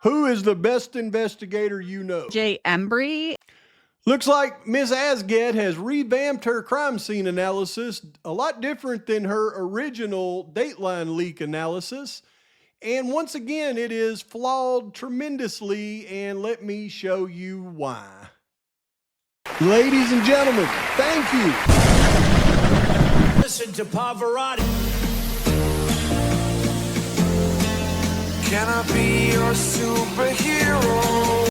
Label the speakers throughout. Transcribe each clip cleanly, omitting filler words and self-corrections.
Speaker 1: Who is the best investigator you know?
Speaker 2: Jay Embry.
Speaker 1: Looks like Miss AZGET has revamped her crime scene analysis, a lot different than her original Dateline leak analysis. And once again, it is flawed tremendously, and let me show you why. Ladies and gentlemen, thank you.
Speaker 3: Listen to Pavarotti. Can I be your superhero?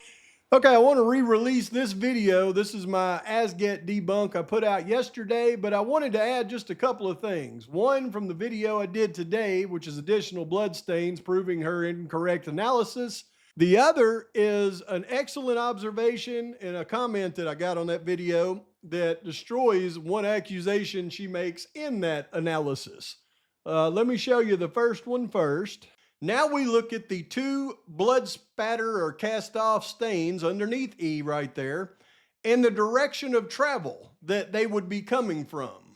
Speaker 1: Okay, I want to re-release this video. This is my AZGET debunk I put out yesterday, but I wanted to add just a couple of things. One from the video I did today, which is additional blood stains proving her incorrect analysis. The other is an excellent observation and a comment that I got on that video that destroys one accusation she makes in that analysis. Let me show you the first one first. Now we look at the two blood spatter or cast off stains underneath E right there and the direction of travel that they would be coming from.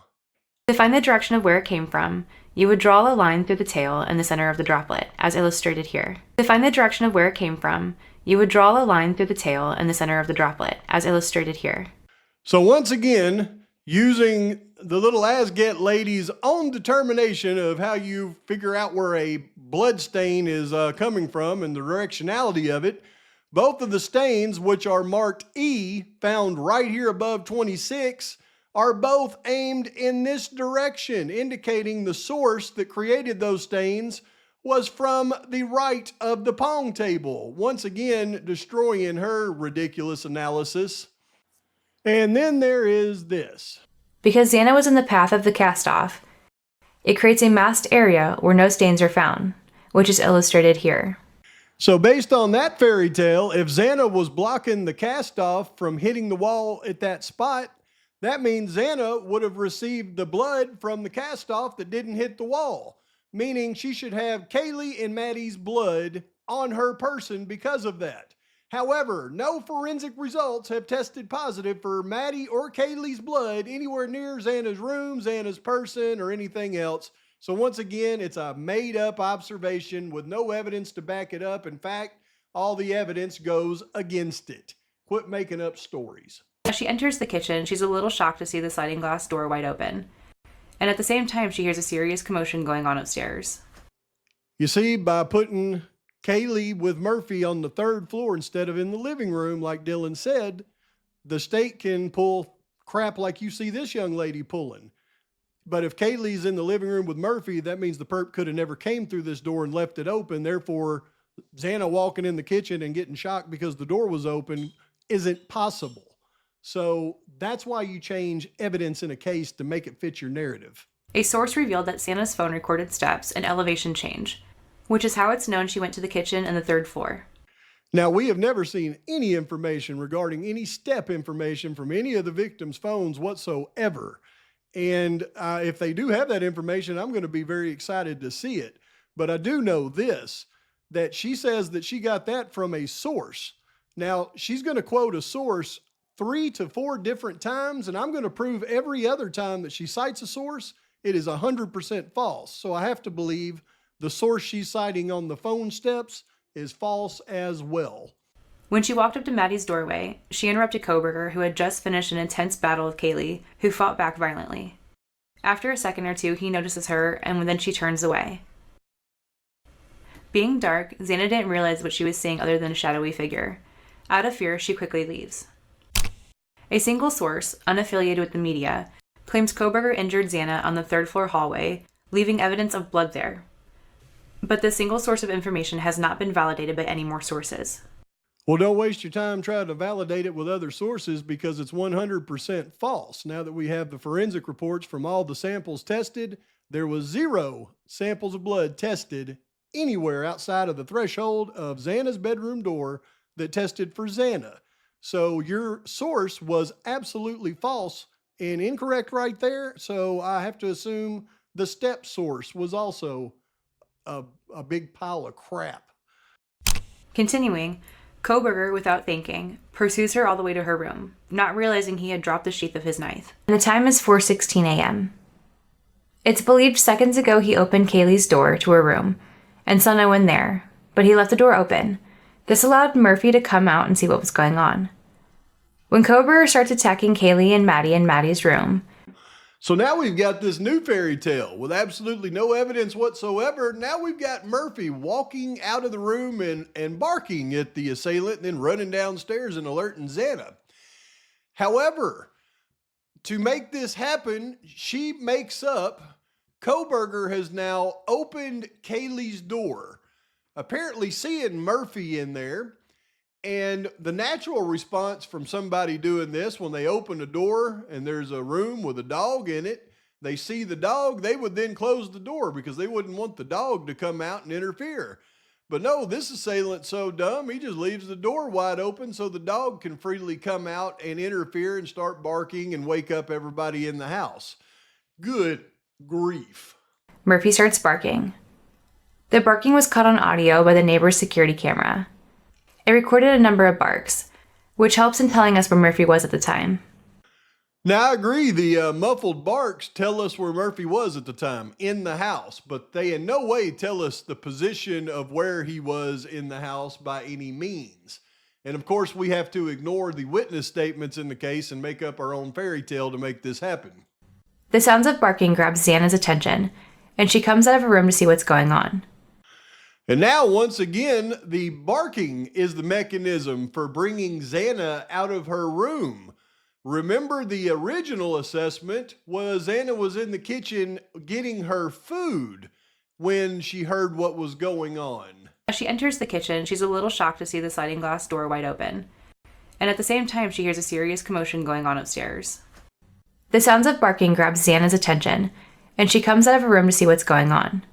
Speaker 4: To find the direction of where it came from, you would draw a line through the tail in the center of the droplet, as illustrated here. To find the direction of where it came from, you would draw a line through the tail in the center of the droplet, as illustrated here.
Speaker 1: So once again, using the little AZGET lady's own determination of how you figure out where a blood stain is coming from and the directionality of it, both of the stains, which are marked E, found right here above 26, are both aimed in this direction, indicating the source that created those stains was from the right of the pong table, once again destroying her ridiculous analysis. And then there is this.
Speaker 4: Because Xana was in the path of the cast-off, it creates a masked area where no stains are found, which is illustrated here.
Speaker 1: So based on that fairy tale, if Xana was blocking the cast-off from hitting the wall at that spot, that means Xana would have received the blood from the cast-off that didn't hit the wall, meaning she should have Kaylee and Maddie's blood on her person because of that. However, no forensic results have tested positive for Maddie or Kaylee's blood anywhere near Xana's room, Xana's person, or anything else. So once again, it's a made-up observation with no evidence to back it up. In fact, all the evidence goes against it. Quit making up stories.
Speaker 4: As she enters the kitchen, she's a little shocked to see the sliding glass door wide open. And at the same time, she hears a serious commotion going on upstairs.
Speaker 1: You see, by putting Kaylee with Murphy on the third floor instead of in the living room, like Dylan said, the state can pull crap like you see this young lady pulling. But if Kaylee's in the living room with Murphy, that means the perp could have never came through this door and left it open. Therefore, Xana walking in the kitchen and getting shocked because the door was open isn't possible. So that's why you change evidence in a case to make it fit your narrative.
Speaker 4: A source revealed that Xana's phone recorded steps and elevation change, which is how it's known she went to the kitchen and the third floor.
Speaker 1: Now, we have never seen any information regarding any step information from any of the victims' phones whatsoever. And if they do have that information, I'm going to be very excited to see it. But I do know this, that she says that she got that from a source. Now, she's going to quote a source 3 to 4 different times, and I'm going to prove every other time that she cites a source, it is 100% false. So I have to believe the source she's citing on the phone steps is false as well.
Speaker 4: When she walked up to Maddie's doorway, she interrupted Koberger, who had just finished an intense battle with Kaylee, who fought back violently. After a second or two, he notices her, and then she turns away. Being dark, Xana didn't realize what she was seeing other than a shadowy figure. Out of fear, she quickly leaves. A single source, unaffiliated with the media, claims Koberger injured Xana on the third floor hallway, leaving evidence of blood there. But this single source of information has not been validated by any more sources.
Speaker 1: Well, don't waste your time trying to validate it with other sources because it's 100% false. Now that we have the forensic reports from all the samples tested, there was 0 samples of blood tested anywhere outside of the threshold of Xana's bedroom door that tested for Xana. So your source was absolutely false and incorrect right there. So I have to assume the step source was also a big pile of crap.
Speaker 4: Continuing, Koberger, without thinking, pursues her all the way to her room, not realizing he had dropped the sheath of his knife. And the time is 4:16 a.m. It's believed seconds ago he opened Kaylee's door to her room and saw no one there, but he left the door open, This allowed Murphy to come out and see what was going on. When Koberger starts attacking Kaylee and Maddie in Maddie's room,
Speaker 1: So now we've got this new fairy tale with absolutely no evidence whatsoever. Now we've got Murphy walking out of the room and barking at the assailant and then running downstairs and alerting Xana. However, to make this happen, she makes up Koberger has now opened Kaylee's door, apparently seeing Murphy in there. And the natural response from somebody doing this, when they open a door and there's a room with a dog in it, they see the dog, they would then close the door because they wouldn't want the dog to come out and interfere. But no, this assailant's so dumb, he just leaves the door wide open so the dog can freely come out and interfere and start barking and wake up everybody in the house. Good grief.
Speaker 4: Murphy starts barking. The barking was caught on audio by the neighbor's security camera. It recorded a number of barks, which helps in telling us where Murphy was at the time.
Speaker 1: Now, I agree, the muffled barks tell us where Murphy was at the time, in the house, but they in no way tell us the position of where he was in the house by any means. And of course, we have to ignore the witness statements in the case and make up our own fairy tale to make this happen.
Speaker 4: The sounds of barking grab Xana's attention, and she comes out of her room to see what's going on.
Speaker 1: And now, once again, the barking is the mechanism for bringing Xana out of her room. Remember, the original assessment was Xana was in the kitchen getting her food when she heard what was going on.
Speaker 4: As she enters the kitchen, she's a little shocked to see the sliding glass door wide open. And at the same time, she hears a serious commotion going on upstairs. The sounds of barking grab Xana's attention, and she comes out of her room to see what's going on.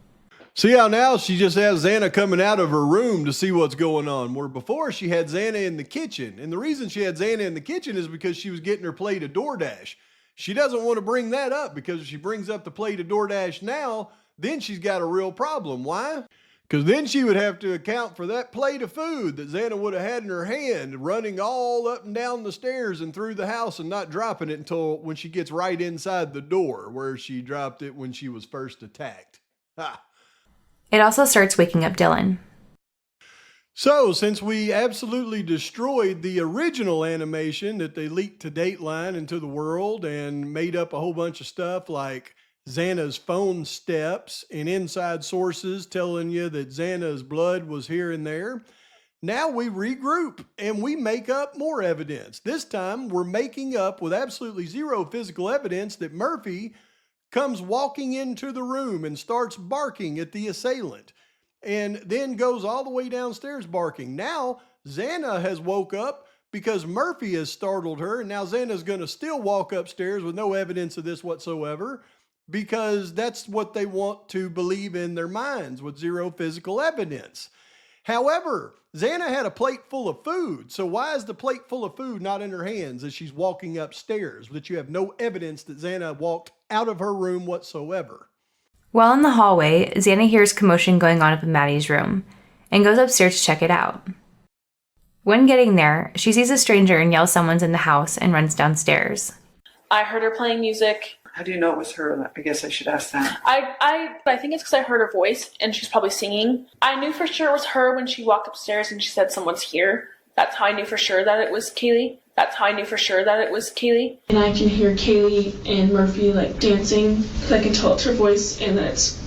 Speaker 1: See how now she just has Xana coming out of her room to see what's going on, where before she had Xana in the kitchen. And the reason she had Xana in the kitchen is because she was getting her plate of DoorDash. She doesn't want to bring that up because if she brings up the plate of DoorDash now, then she's got a real problem. Why? Because then she would have to account for that plate of food that Xana would have had in her hand, running all up and down the stairs and through the house and not dropping it until when she gets right inside the door where she dropped it when she was first attacked. Ha!
Speaker 4: It also starts waking up Dylan.
Speaker 1: So, since we absolutely destroyed the original animation that they leaked to Dateline into the world and made up a whole bunch of stuff like Xana's phone steps and inside sources telling you that Xana's blood was here and there, now we regroup and we make up more evidence. This time we're making up with absolutely zero physical evidence that Murphy comes walking into the room and starts barking at the assailant and then goes all the way downstairs barking. Now Xana has woke up because Murphy has startled her, and now Xana's going to still walk upstairs with no evidence of this whatsoever because that's what they want to believe in their minds with zero physical evidence. However, Xana had a plate full of food, so why is the plate full of food not in her hands as she's walking upstairs, that you have no evidence that Xana walked out of her room whatsoever?
Speaker 4: While in the hallway, Xana hears commotion going on up in Maddie's room and goes upstairs to check it out. When getting there, she sees a stranger and yells someone's in the house and runs downstairs.
Speaker 2: I heard her playing music.
Speaker 5: How do you know it was her? I guess I should ask that.
Speaker 2: I think it's because I heard her voice and she's probably singing. I knew for sure it was her when she walked upstairs and she said someone's here. That's how I knew for sure that it was Kaylee.
Speaker 6: And I can hear Kaylee and Murphy like dancing because I can tell it's her voice and that it's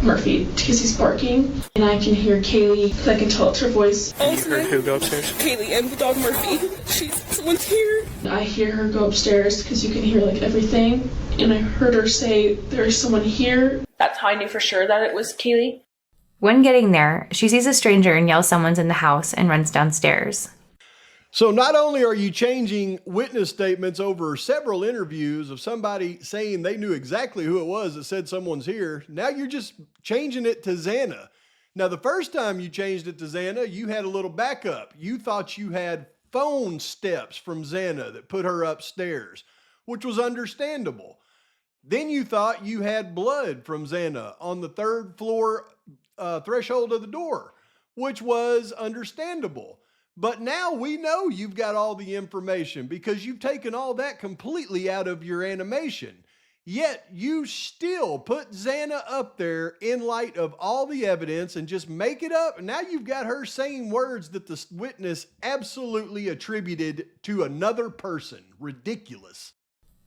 Speaker 6: Murphy because he's barking. And I can hear Kaylee because I can tell it's her voice.
Speaker 5: You heard who go upstairs?
Speaker 7: Kaylee and the dog Murphy. Someone's here.
Speaker 6: I hear her go upstairs because you can hear like everything. And I heard her say, "There's someone here."
Speaker 2: That's how I knew for sure that it was Kaylee.
Speaker 4: When getting there, she sees a stranger and yells someone's in the house and runs downstairs.
Speaker 1: So not only are you changing witness statements over several interviews of somebody saying they knew exactly who it was that said someone's here, now you're just changing it to Xana. Now, the first time you changed it to Xana, you had a little backup. You thought you had phone steps from Xana that put her upstairs, which was understandable. Then you thought you had blood from Xana on the third floor threshold of the door, which was understandable. But now we know you've got all the information because you've taken all that completely out of your animation. Yet you still put Xana up there in light of all the evidence and just make it up. And now you've got her saying words that the witness absolutely attributed to another person. Ridiculous.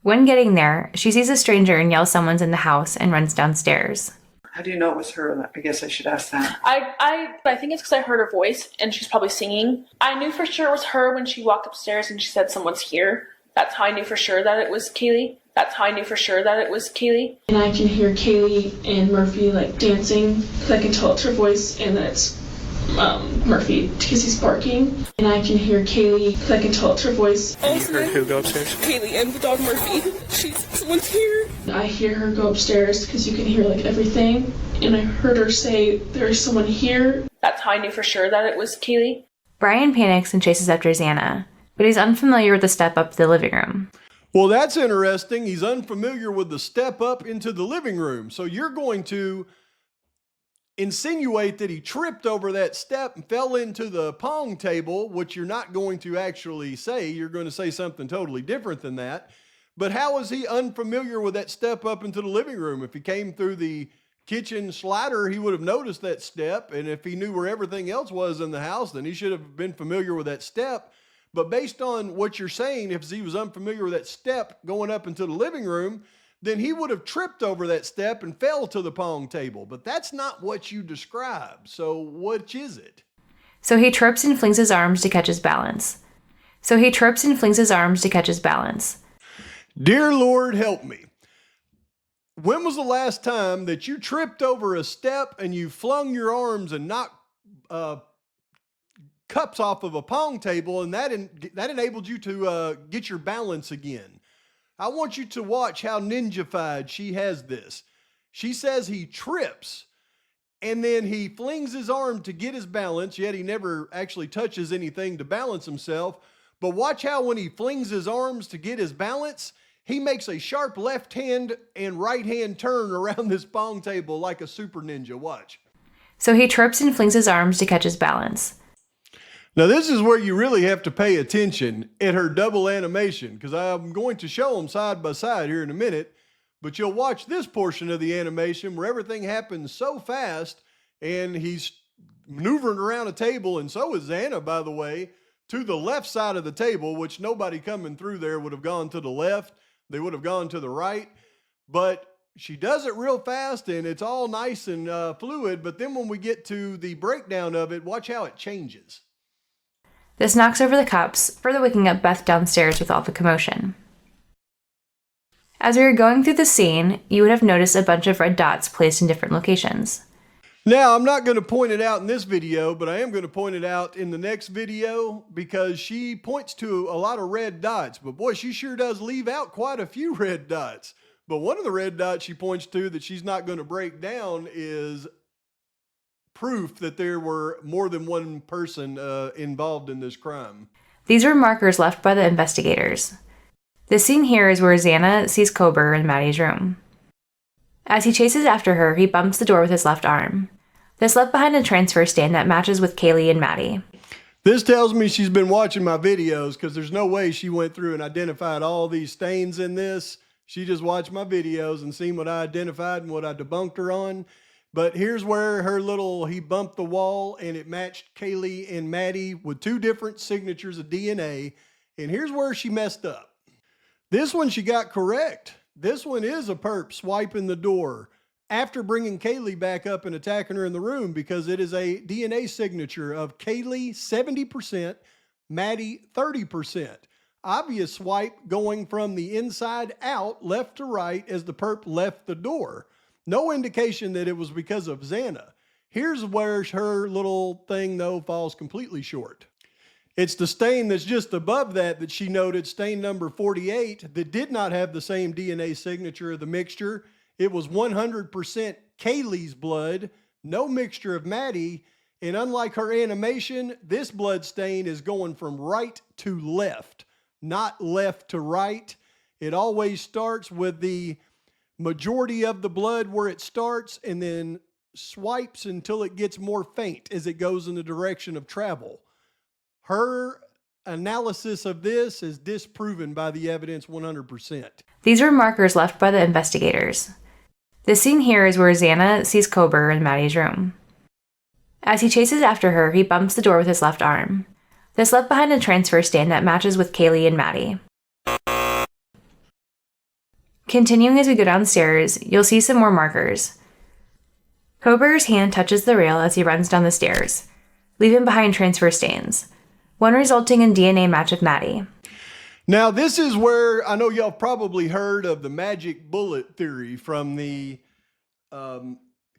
Speaker 4: When getting there, she sees a stranger and yells someone's in the house and runs downstairs.
Speaker 5: How do you know it was her? I guess I should ask that.
Speaker 2: I think it's because I heard her voice and she's probably singing. I knew for sure it was her when she walked upstairs and she said someone's here. That's how I knew for sure that it was Kaylee.
Speaker 6: And I can hear Kaylee and Murphy like dancing because I can tell it's her voice and that it's Murphy because he's barking. And I can hear Kaylee because I can tell it's her voice.
Speaker 5: You heard who go upstairs?
Speaker 7: Kaylee and the dog Murphy. Someone's here.
Speaker 6: I hear her go upstairs because you can hear like everything. And I heard her say, "There's someone here."
Speaker 2: That's how I knew for sure that it was Kaylee.
Speaker 4: Brian panics and chases after Xana, but he's unfamiliar with the step up to the living room.
Speaker 1: Well, that's interesting. He's unfamiliar with the step up into the living room. So you're going to insinuate that he tripped over that step and fell into the pong table, which you're not going to actually say. You're going to say something totally different than that. But how is he unfamiliar with that step up into the living room? If he came through the kitchen slider, he would have noticed that step. And if he knew where everything else was in the house, then he should have been familiar with that step. But based on what you're saying, if he was unfamiliar with that step going up into the living room, then he would have tripped over that step and fell to the pong table. But that's not what you described. So which is it?
Speaker 4: So he trips and flings his arms to catch his balance.
Speaker 1: Dear Lord, help me. When was the last time that you tripped over a step and you flung your arms and knocked cups off of a pong table, and that enabled you to get your balance again? I want you to watch how ninja-fied she has this. She says he trips, and then he flings his arm to get his balance, yet he never actually touches anything to balance himself. But watch how when he flings his arms to get his balance, he makes a sharp left hand and right hand turn around this pong table like a super ninja. Watch.
Speaker 4: So he trips and flings his arms to catch his balance.
Speaker 1: Now, this is where you really have to pay attention at her double animation, because I'm going to show them side by side here in a minute, but you'll watch this portion of the animation where everything happens so fast and he's maneuvering around a table, and so is Xana, by the way, to the left side of the table, which nobody coming through there would have gone to the left. They would have gone to the right, but she does it real fast and it's all nice and fluid. But then when we get to the breakdown of it, watch how it changes.
Speaker 4: This knocks over the cups, further waking up Beth downstairs with all the commotion. As we were going through the scene, you would have noticed a bunch of red dots placed in different locations.
Speaker 1: Now, I'm not going to point it out in this video, but I am going to point it out in the next video because she points to a lot of red dots. But boy, she sure does leave out quite a few red dots. But one of the red dots she points to that she's not going to break down is proof that there were more than one person involved in this crime.
Speaker 4: These were markers left by the investigators. The scene here is where Xana sees Kober in Maddie's room. As he chases after her, he bumps the door with his left arm. This left behind a transfer stand that matches with Kaylee and Maddie.
Speaker 1: This tells me she's been watching my videos, because there's no way she went through and identified all these stains in this. She just watched my videos and seen what I identified and what I debunked her on. But here's where he bumped the wall and it matched Kaylee and Maddie with two different signatures of DNA. And here's where she messed up. This one she got correct. This one is a perp swiping the door after bringing Kaylee back up and attacking her in the room, because it is a DNA signature of Kaylee 70%, Maddie 30%. Obvious swipe going from the inside out, left to right, as the perp left the door. No indication that it was because of Xana. Here's where her little thing, though, falls completely short. It's the stain that's just above that she noted, stain number 48, that did not have the same DNA signature of the mixture. It was 100% Kaylee's blood, no mixture of Maddie. And unlike her animation, this blood stain is going from right to left, not left to right. It always starts with the majority of the blood where it starts and then swipes until it gets more faint as it goes in the direction of travel. Her analysis of this is disproven by the evidence 100%.
Speaker 4: These were markers left by the investigators. The scene here is where Xana sees Kober in Maddie's room. As he chases after her, he bumps the door with his left arm. This left behind a transfer stain that matches with Kaylee and Maddie. Continuing as we go downstairs, you'll see some more markers. Kober's hand touches the rail as he runs down the stairs, leaving behind transfer stains, one resulting in DNA match with Maddie.
Speaker 1: Now, this is where I know y'all probably heard of the magic bullet theory from the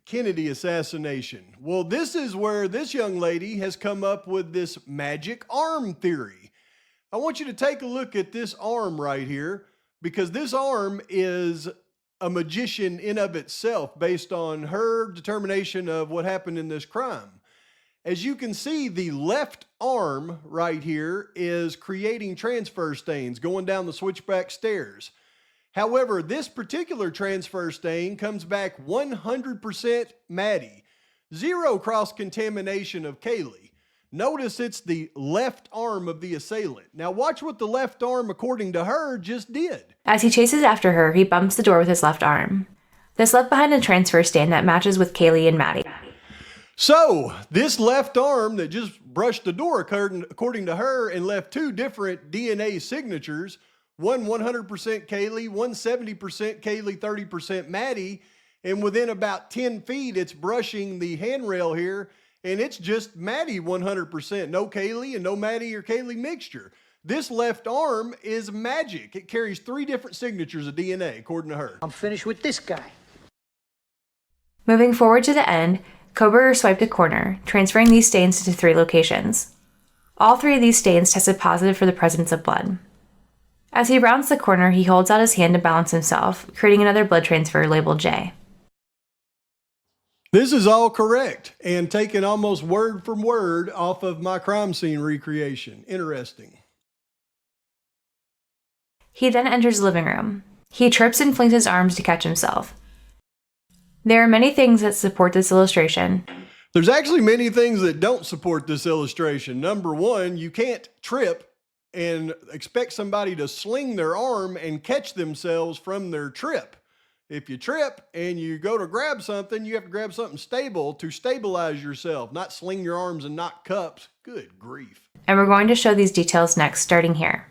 Speaker 1: Kennedy assassination. Well, this is where this young lady has come up with this magic arm theory. I want you to take a look at this arm right here, because this arm is a magician in of itself based on her determination of what happened in this crime. As you can see, the left arm right here is creating transfer stains going down the switchback stairs. However, this particular transfer stain comes back 100% Maddie. Zero cross-contamination of Kaylee. Notice it's the left arm of the assailant. Now watch what the left arm, according to her, just did.
Speaker 4: As he chases after her, he bumps the door with his left arm. This left behind a transfer stain that matches with Kaylee and Maddie.
Speaker 1: So, this left arm that just brushed the door, according to her, and left two different DNA signatures, one 100% Kaylee, one 70% Kaylee, 30% Maddie, and within about 10 feet, it's brushing the handrail here, and it's just Maddie 100%, no Kaylee and no Maddie or Kaylee mixture. This left arm is magic. It carries 3 different signatures of DNA, according to her.
Speaker 8: I'm finished with this guy.
Speaker 4: Moving forward to the end, Kober swiped a corner, transferring these stains to 3 locations. All 3 of these stains tested positive for the presence of blood. As he rounds the corner, he holds out his hand to balance himself, creating another blood transfer labeled J.
Speaker 1: This is all correct and taken almost word from word off of my crime scene recreation. Interesting.
Speaker 4: He then enters the living room. He trips and flings his arms to catch himself. There are many things that support this illustration.
Speaker 1: There's actually many things that don't support this illustration. Number one, you can't trip and expect somebody to sling their arm and catch themselves from their trip. If you trip and you go to grab something, you have to grab something stable to stabilize yourself, not sling your arms and knock cups. Good grief.
Speaker 4: And we're going to show these details next, starting here.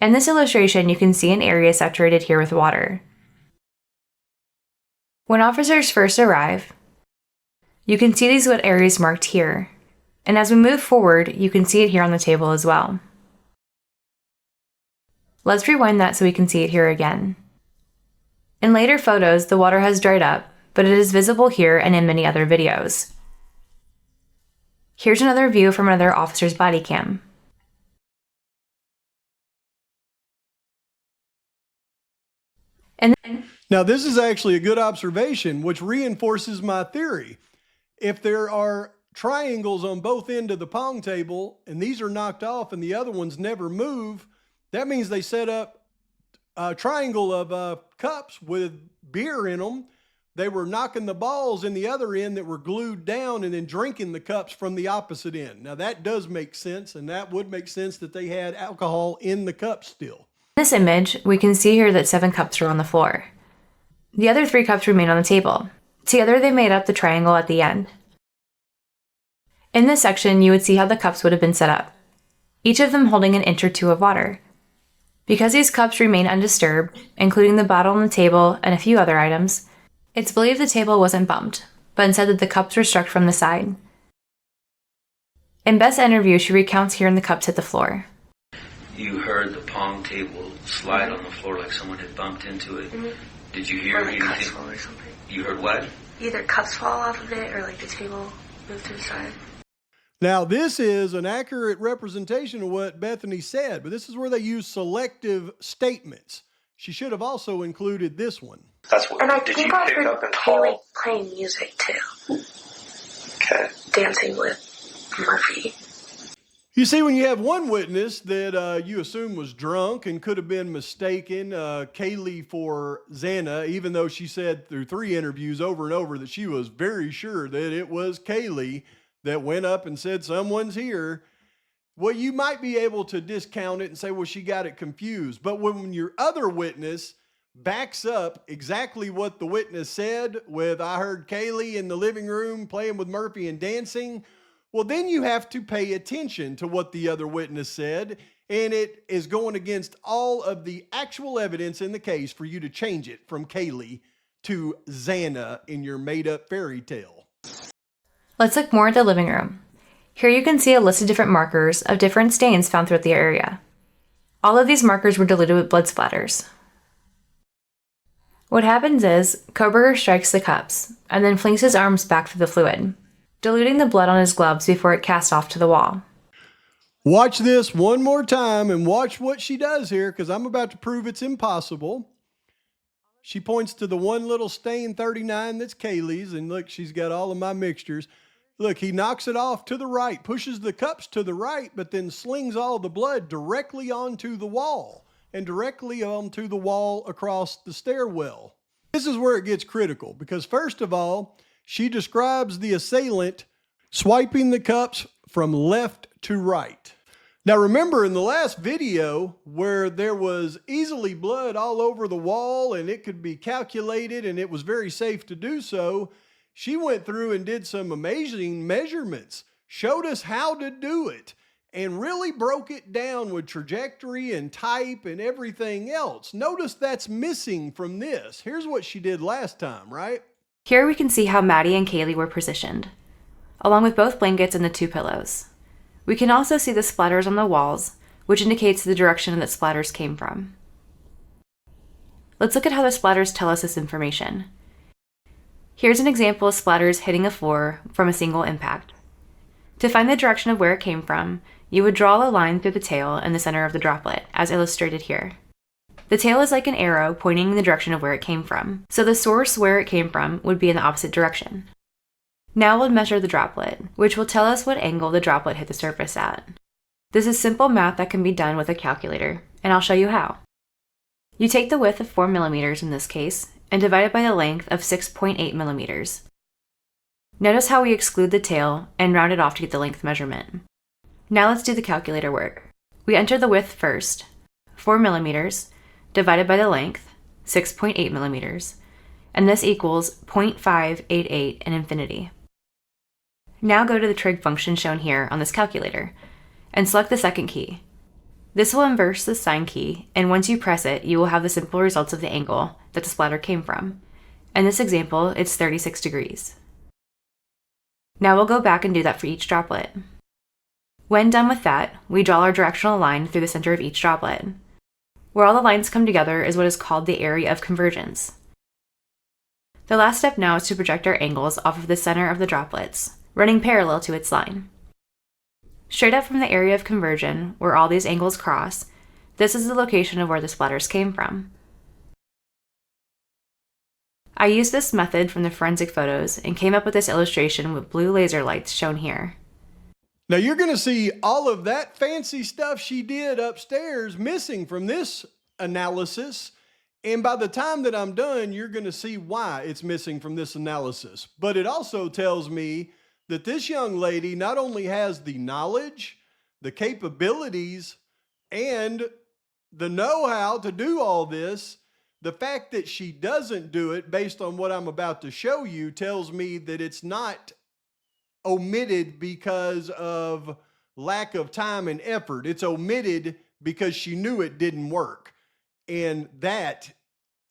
Speaker 4: In this illustration, you can see an area saturated here with water. When officers first arrive, you can see these wet areas marked here, and as we move forward, you can see it here on the table as well. Let's rewind that so we can see it here again. In later photos, the water has dried up, but it is visible here and in many other videos. Here's another view from another officer's body cam.
Speaker 1: Now, this is actually a good observation, which reinforces my theory. If there are triangles on both ends of the pong table, and these are knocked off and the other ones never move, that means they set up a triangle of cups with beer in them. They were knocking the balls in the other end that were glued down and then drinking the cups from the opposite end. Now, that does make sense, and that would make sense that they had alcohol in the cups still.
Speaker 4: In this image, we can see here that 7 cups are on the floor. The other 3 cups remain on the table. Together they made up the triangle at the end. In this section, you would see how the cups would have been set up, each of them holding an inch or 2 of water. Because these cups remain undisturbed, including the bottle on the table and a few other items, it's believed the table wasn't bumped, but instead that the cups were struck from the side. In Beth's interview, she recounts hearing the cups hit the floor.
Speaker 9: You heard the pong table slide on the floor like someone had bumped into it. Mm-hmm. Did you hear anything?
Speaker 10: Cups fall or something.
Speaker 9: You heard what?
Speaker 10: Either cups fall off of it or like the table moved to the side.
Speaker 1: Now, this is an accurate representation of what Bethany said, but this is where they use selective statements. She should have also included this one.
Speaker 10: That's what. And I did think you I pick heard up and Kaylee playing music too. Okay. Dancing with Murphy.
Speaker 1: You see, when you have one witness that you assume was drunk and could have been mistaken, Kaylee for Xana, even though she said through 3 interviews over and over that she was very sure that it was Kaylee that went up and said, someone's here. well, you might be able to discount it and say, well, she got it confused. But when your other witness backs up exactly what the witness said with, I heard Kaylee in the living room playing with Murphy and dancing, well, then you have to pay attention to what the other witness said, and it is going against all of the actual evidence in the case for you to change it from Kaylee to Xana in your made-up fairy tale.
Speaker 4: Let's look more at the living room. Here you can see a list of different markers of different stains found throughout the area. All of these markers were diluted with blood splatters. What happens is, Koberger strikes the cups, and then flings his arms back through the fluid, diluting the blood on his gloves before it casts off to the wall.
Speaker 1: Watch this one more time and watch what she does here, because I'm about to prove it's impossible. She points to the one little stain 39 that's Kaylee's, and look, she's got all of my mixtures. Look, he knocks it off to the right, pushes the cups to the right, but then slings all the blood directly onto the wall and directly onto the wall across the stairwell. This is where it gets critical, because first of all, she describes the assailant swiping the cups from left to right. Now remember in the last video where there was easily blood all over the wall and it could be calculated and it was very safe to do so, she went through and did some amazing measurements, showed us how to do it, and really broke it down with trajectory and type and everything else. Notice that's missing from this. Here's what she did last time, right?
Speaker 4: Here we can see how Maddie and Kaylee were positioned, along with both blankets and the 2 pillows. We can also see the splatters on the walls, which indicates the direction that splatters came from. Let's look at how the splatters tell us this information. Here's an example of splatters hitting a floor from a single impact. To find the direction of where it came from, you would draw a line through the tail in the center of the droplet, as illustrated here. The tail is like an arrow pointing in the direction of where it came from, so the source where it came from would be in the opposite direction. Now we'll measure the droplet, which will tell us what angle the droplet hit the surface at. This is simple math that can be done with a calculator, and I'll show you how. You take the width of 4 millimeters in this case, and divide it by the length of 6.8 millimeters. Notice how we exclude the tail and round it off to get the length measurement. Now let's do the calculator work. We enter the width first, 4 millimeters, divided by the length, 6.8 millimeters, and this equals 0.588 in infinity. Now go to the trig function shown here on this calculator, and select the second key. This will inverse the sine key, and once you press it, you will have the simple results of the angle that the splatter came from. In this example, it's 36 degrees. Now we'll go back and do that for each droplet. When done with that, we draw our directional line through the center of each droplet. Where all the lines come together is what is called the area of convergence. The last step now is to project our angles off of the center of the droplets, running parallel to its line. Straight up from the area of conversion, where all these angles cross, this is the location of where the splatters came from. I used this method from the forensic photos and came up with this illustration with blue laser lights shown here.
Speaker 1: Now you're going to see all of that fancy stuff she did upstairs missing from this analysis. And by the time that I'm done, you're going to see why it's missing from this analysis. But it also tells me that this young lady not only has the knowledge, the capabilities, and the know-how to do all this, the fact that she doesn't do it based on what I'm about to show you tells me that it's not omitted because of lack of time and effort. It's omitted because she knew it didn't work. And that,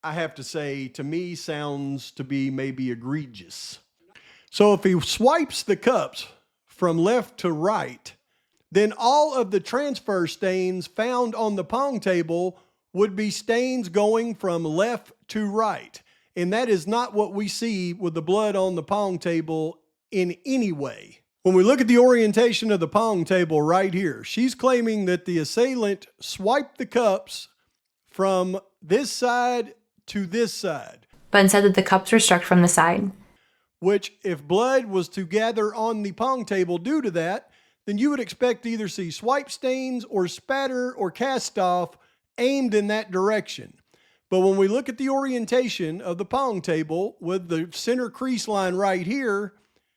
Speaker 1: I have to say, to me sounds to be maybe egregious. So if he swipes the cups from left to right, then all of the transfer stains found on the pong table would be stains going from left to right. And that is not what we see with the blood on the pong table in any way. When we look at the orientation of the pong table right here, she's claiming that the assailant swiped the cups from this side to this side.
Speaker 4: But instead that the cups were struck from the side.
Speaker 1: Which, if blood was to gather on the pong table due to that, then you would expect to either see swipe stains or spatter or cast off aimed in that direction. But when we look at the orientation of the pong table with the center crease line right here,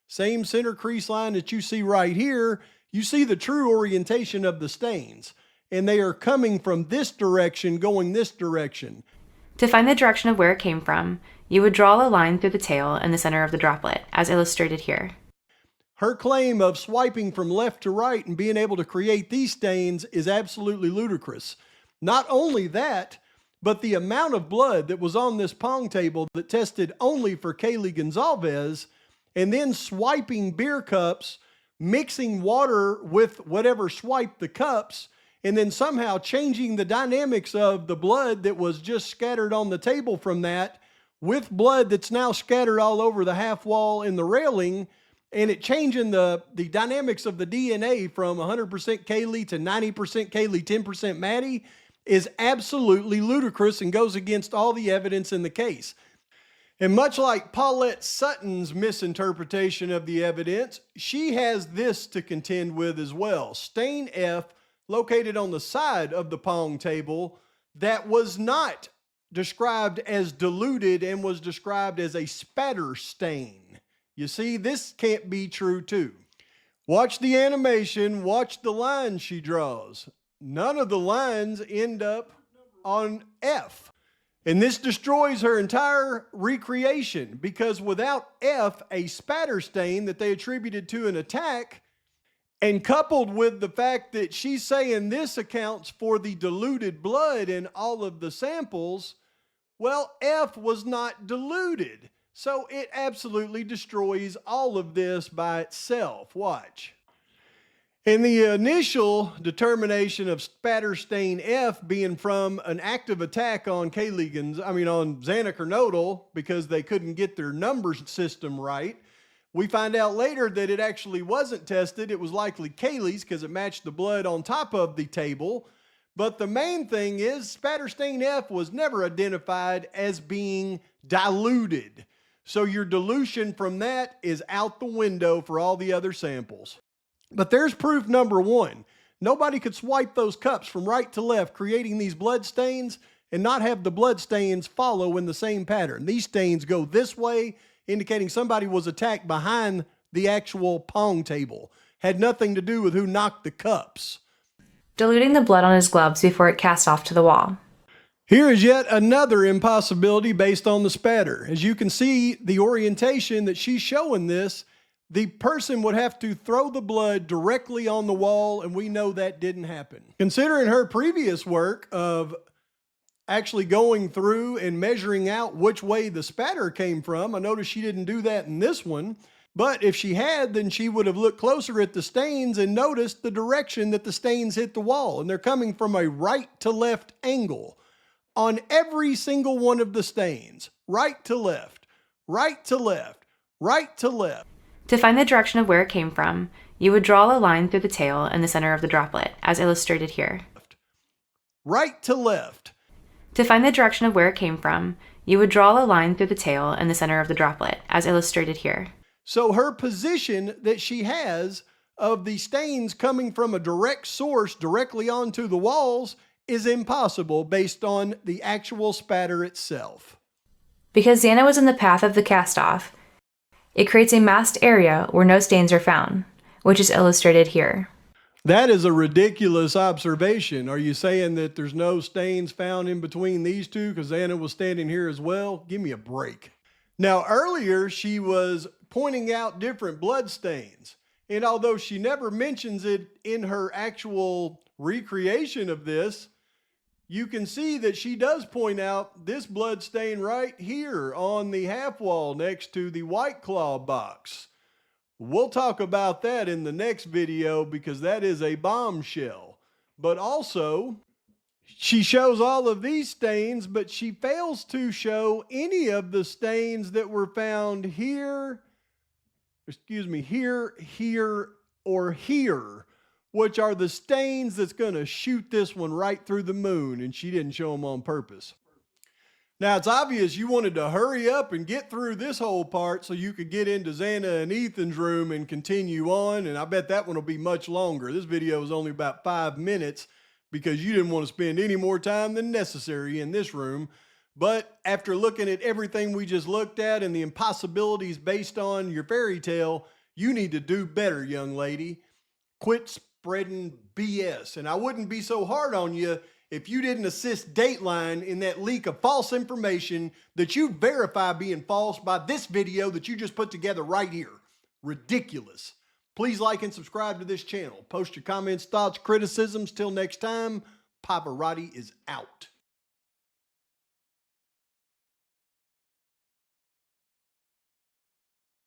Speaker 1: same center crease line that you see right here, you see the true orientation of the stains, and they are coming from this direction, going this direction.
Speaker 4: To find the direction of where it came from, you would draw a line through the tail and the center of the droplet, as illustrated here.
Speaker 1: Her claim of swiping from left to right and being able to create these stains is absolutely ludicrous. Not only that, but the amount of blood that was on this pong table that tested only for Kaylee Gonzalez, and then swiping beer cups, mixing water with whatever swiped the cups, and then somehow changing the dynamics of the blood that was just scattered on the table from that with blood that's now scattered all over the half wall and the railing, and it changing the dynamics of the DNA from 100% Kaylee to 90% Kaylee, 10% Maddie is absolutely ludicrous and goes against all the evidence in the case. And much like Paulette Sutton's misinterpretation of the evidence, she has this to contend with as well. Stain F located on the side of the pong table that was not described as diluted and was described as a spatter stain. You see, this can't be true too. Watch the animation, watch the lines she draws. None of the lines end up on F. And this destroys her entire recreation, because without F, a spatter stain that they attributed to an attack, and coupled with the fact that she's saying this accounts for the diluted blood in all of the samples, well, F was not diluted. So it absolutely destroys all of this by itself. Watch. In the initial determination of spatter stain F being from an active attack on on Xana Kernodle, because they couldn't get their numbers system right, we find out later that it actually wasn't tested. It was likely Kaylee's because it matched the blood on top of the table. But the main thing is spatter stain F was never identified as being diluted. So your dilution from that is out the window for all the other samples. But there's proof number one. Nobody could swipe those cups from right to left, creating these blood stains, and not have the blood stains follow in the same pattern. These stains go this way, indicating somebody was attacked behind the actual pong table. Had nothing to do with who knocked the cups.
Speaker 4: Diluting the blood on his gloves before it cast off to the wall.
Speaker 1: Here is yet another impossibility based on the spatter. As you can see, the orientation that she's showing this, the person would have to throw the blood directly on the wall, and we know that didn't happen. Considering her previous work of actually going through and measuring out which way the spatter came from, I noticed she didn't do that in this one. But if she had, then she would have looked closer at the stains and noticed the direction that the stains hit the wall. And they're coming from a right to left angle on every single one of the stains. Right to left, right to left, right to left.
Speaker 4: To find the direction of where it came from, you would draw a line through the tail and the center of the droplet, as illustrated here.
Speaker 1: Right to left.
Speaker 4: To find the direction of where it came from, you would draw a line through the tail and the center of the droplet, as illustrated here.
Speaker 1: So her position that she has of the stains coming from a direct source directly onto the walls is impossible based on the actual spatter itself.
Speaker 4: Because Xana was in the path of the cast-off, it creates a masked area where no stains are found, which is illustrated here.
Speaker 1: That is a ridiculous observation. Are you saying that there's no stains found in between these two because Xana was standing here as well? Give me a break. Now, earlier she was pointing out different blood stains, and although she never mentions it in her actual recreation of this, you can see that she does point out this blood stain right here on the half wall next to the White Claw box. We'll talk about that in the next video because that is a bombshell. But also, she shows all of these stains, but she fails to show any of the stains that were found here, here, or here, which are the stains that's going to shoot this one right through the moon, and she didn't show them on purpose. Now, it's obvious you wanted to hurry up and get through this whole part so you could get into Xana and Ethan's room and continue on, and I bet that one will be much longer. This video is only about 5 minutes because you didn't want to spend any more time than necessary in this room. But after looking at everything we just looked at and the impossibilities based on your fairy tale, you need to do better, young lady. quit spreading BS. And I wouldn't be so hard on you if you didn't assist Dateline in that leak of false information that you verify being false by this video that you just put together right here. Ridiculous. Please like and subscribe to this channel. Post your comments, thoughts, criticisms. Till next time, Pavarotti is out.